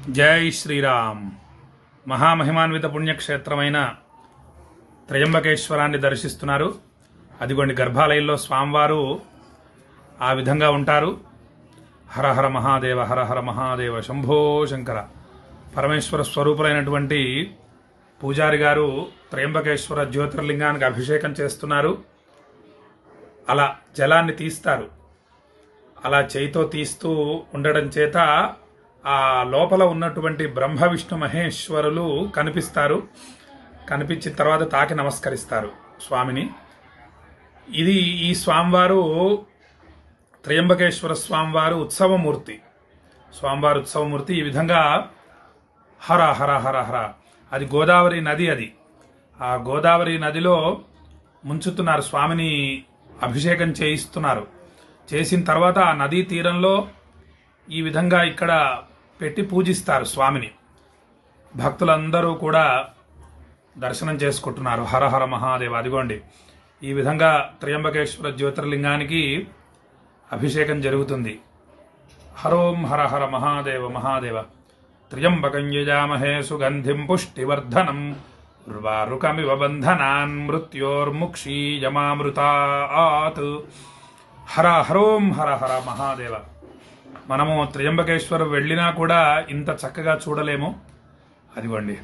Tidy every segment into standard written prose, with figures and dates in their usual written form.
జై శ్రీరామ్. మహామహిమాన్విత పుణ్యక్షేత్రమైన త్రయంబకేశ్వరాన్ని దర్శిస్తున్నారు. అదిగోండి గర్భాలయంలో స్వామివారు ఆ విధంగా ఉంటారు. హర హర మహాదేవ, హర హర మహాదేవ, శంభో శంకర. పరమేశ్వర స్వరూపులైనటువంటి పూజారి గారు త్రయంబకేశ్వర జ్యోతిర్లింగానికి అభిషేకం చేస్తున్నారు. అలా జలాన్ని తీస్తారు. అలా చేయితో తీస్తూ ఉండడం చేత ఆ లోపల ఉన్నటువంటి బ్రహ్మ విష్ణు మహేశ్వరులు కనిపిస్తారు. కనిపించిన తర్వాత తాకి నమస్కరిస్తారు స్వామిని. ఇది ఈ స్వామివారు త్రయంబకేశ్వర స్వామివారు ఉత్సవమూర్తి. స్వామివారు ఉత్సవమూర్తి. ఈ విధంగా హర హర హర హర. అది గోదావరి నది. అది ఆ గోదావరి నదిలో ముంచుతున్నారు స్వామిని, అభిషేకం చేయిస్తున్నారు. చేసిన తర్వాత ఆ నదీ తీరంలో ఈ విధంగా ఇక్కడ పెట్టి పూజిస్తారు స్వామిని. భక్తులందరూ కూడా దర్శనం చేసుకుంటున్నారు. హర హర మహాదేవ. అదిగోండి ఈ విధంగా త్రయంబకేశ్వర జ్యోతిర్లింగానికి అభిషేకం జరుగుతుంది. హరోం హర హర మహాదేవ మహాదేవ. త్ర్యంబకం యజామహే సుగంధిం పుష్టివర్ధనం ఉర్వారుకమివ బంధనాన్ మృత్యోర్ముక్షీయమామృతాత్. హర హరోం హర హర మహాదేవ. మనము త్రయంబకేశ్వరం వెళ్ళినా కూడా ఇంత చక్కగా చూడలేము. అదిగోండి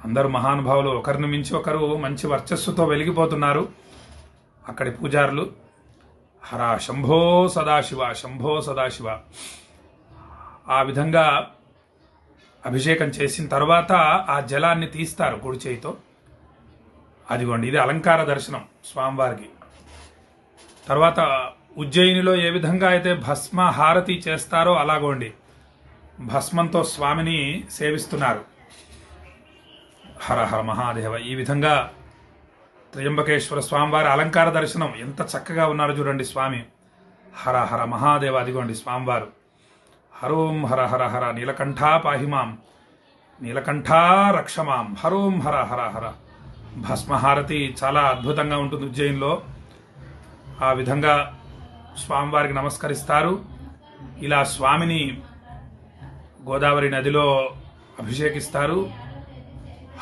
అందరూ మహానుభావులు ఒకరిని మించి ఒకరు మంచి వర్చస్సుతో వెలిగిపోతున్నారు అక్కడి పూజారులు. హర శంభో సదాశివ, శంభో సదాశివ. ఆ విధంగా అభిషేకం చేసిన తర్వాత ఆ జలాన్ని తీస్తారు కుడి చేయితో. అదిగోండి ఇది అలంకార దర్శనం స్వామివారికి. తర్వాత ఉజ్జయినిలో ఏ విధంగా అయితే భస్మ హారతి చేస్తారో అలాగోండి భస్మంతో స్వామిని సేవిస్తున్నారు. హర హర మహాదేవ. ఈ విధంగా త్రయంబకేశ్వర స్వామివారి అలంకార దర్శనం. ఎంత చక్కగా ఉన్నారు చూడండి స్వామి. హర హర మహాదేవ. అదిగోండి స్వామివారు. హరోం హర హర హర. నీలకంఠా పాహిమాం, నీలకంఠా రక్షమాం. హరోం హర హర హర. భస్మహారతి చాలా అద్భుతంగా ఉంటుంది ఉజ్జయిన్లో. ఆ విధంగా స్వామివారికి నమస్కరిస్తారు. ఇలా స్వామిని గోదావరి నదిలో అభిషేకిస్తారు.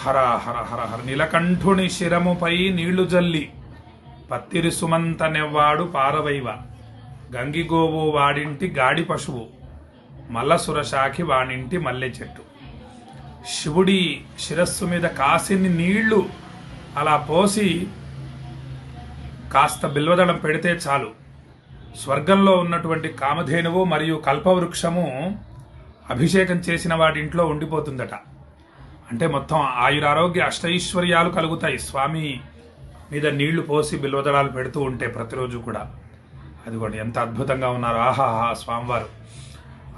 హర హర హర హర. నీలకంఠుని శిరముపై నీళ్లు జల్లి పత్తిరి సుమంత నెవ్వాడు పారవైవ గంగిగోవు వాడింటి గాడి పశువు మల్లసురశాఖి వాడింటి మల్లె చెట్టు. శివుడి శిరస్సు మీద కాసిని నీళ్లు అలా పోసి కాస్త బిల్వదళం పెడితే చాలు, స్వర్గంలో ఉన్నటువంటి కామధేనువు మరియు కల్పవృక్షము అభిషేకం చేసిన వాడి ఇంట్లో ఉండిపోతుందట. అంటే మొత్తం ఆయురారోగ్య అష్టైశ్వర్యాలు కలుగుతాయి స్వామి మీద నీళ్లు పోసి బిల్వదళాలు పెడుతూ ఉంటే ప్రతిరోజు కూడా. అదిగోండి ఎంత అద్భుతంగా ఉన్నారు. ఆహాహా స్వామివారు.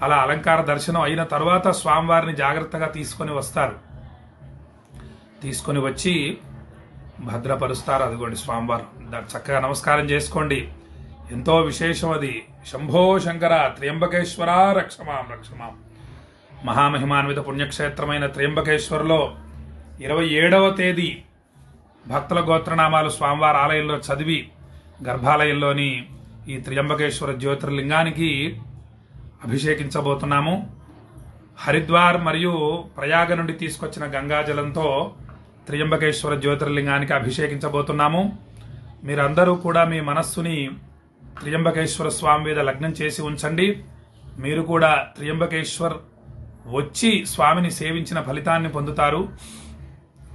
అలా అలంకార దర్శనం అయిన తర్వాత స్వామివారిని జాగ్రత్తగా తీసుకొని వస్తారు. తీసుకొని వచ్చి భద్రపరుస్తారు. అదిగోండి స్వామివారు. చక్కగా నమస్కారం చేసుకోండి. ఎంతో విశేషం అది. శంభో శంకర. త్రయంబకేశ్వర రక్షమాం రక్షమాం. మహామహిమాన్విత పుణ్యక్షేత్రమైన త్రయంబకేశ్వరలో 27వ తేదీ భక్తుల గోత్రనామాలు స్వామివారి ఆలయంలో చదివి గర్భాలయంలోని ఈ త్రయంబకేశ్వర జ్యోతిర్లింగానికి అభిషేకించబోతున్నాము. హరిద్వార్ మరియు ప్రయాగ నుండి తీసుకొచ్చిన గంగాజలంతో త్రయంబకేశ్వర జ్యోతిర్లింగానికి అభిషేకించబోతున్నాము. మీరందరూ కూడా మీ మనస్సుని త్రయంబకేశ్వర స్వామి మీద లగ్నం చేసి ఉంచండి. మీరు కూడా త్రయంబకేశ్వర్ వచ్చి స్వామిని సేవించిన ఫలితాన్ని పొందుతారు.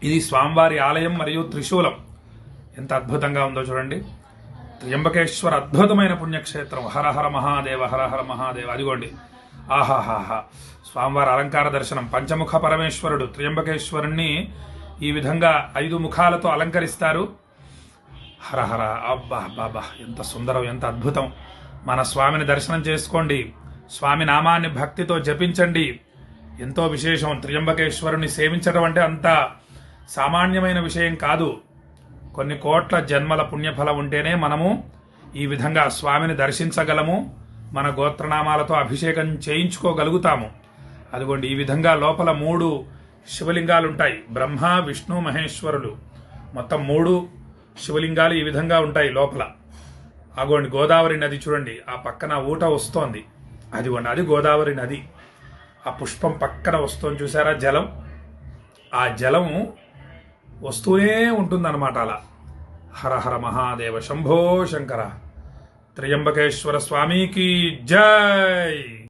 ఇది స్వామివారి ఆలయం మరియు త్రిశూలం ఎంత అద్భుతంగా ఉందో చూడండి. త్రయంబకేశ్వర అద్భుతమైన పుణ్యక్షేత్రం. హర హర మహాదేవ, హర హర మహాదేవ. అదిగోండి ఆహాహాహా. స్వామివారి అలంకార దర్శనం. పంచముఖ పరమేశ్వరుడు త్రయంబకేశ్వరుణ్ణి ఈ విధంగా 5 ముఖాలతో అలంకరిస్తారు. హర హర. అబ్బా బాబా ఎంత సుందరం, ఎంత అద్భుతం. మన స్వామిని దర్శనం చేసుకోండి. స్వామి నామాన్ని భక్తితో జపించండి. ఎంతో విశేషం. త్రయంబకేశ్వరుని సేవించడం అంటే అంత సామాన్యమైన విషయం కాదు. కొన్ని కోట్ల జన్మల పుణ్యఫలం ఉంటేనే మనము ఈ విధంగా స్వామిని దర్శించగలము, మన గోత్రనామాలతో అభిషేకం చేయించుకోగలుగుతాము. అదిగోండి ఈ విధంగా లోపల 3 శివలింగాలుంటాయి. బ్రహ్మ విష్ణు మహేశ్వరులు. మొత్తం 3 శివలింగాలు ఈ విధంగా ఉంటాయి లోపల. అగోండి గోదావరి నది చూడండి, ఆ పక్కన ఊట వస్తోంది. అదిగోండి అది గోదావరి నది. ఆ పుష్పం పక్కన వస్తుంది చూసారా జలం, ఆ జలం వస్తూనే ఉంటుందన్నమాట అలా. హర హర మహాదేవ శంభో శంకర. త్రయంబకేశ్వర స్వామికి జై.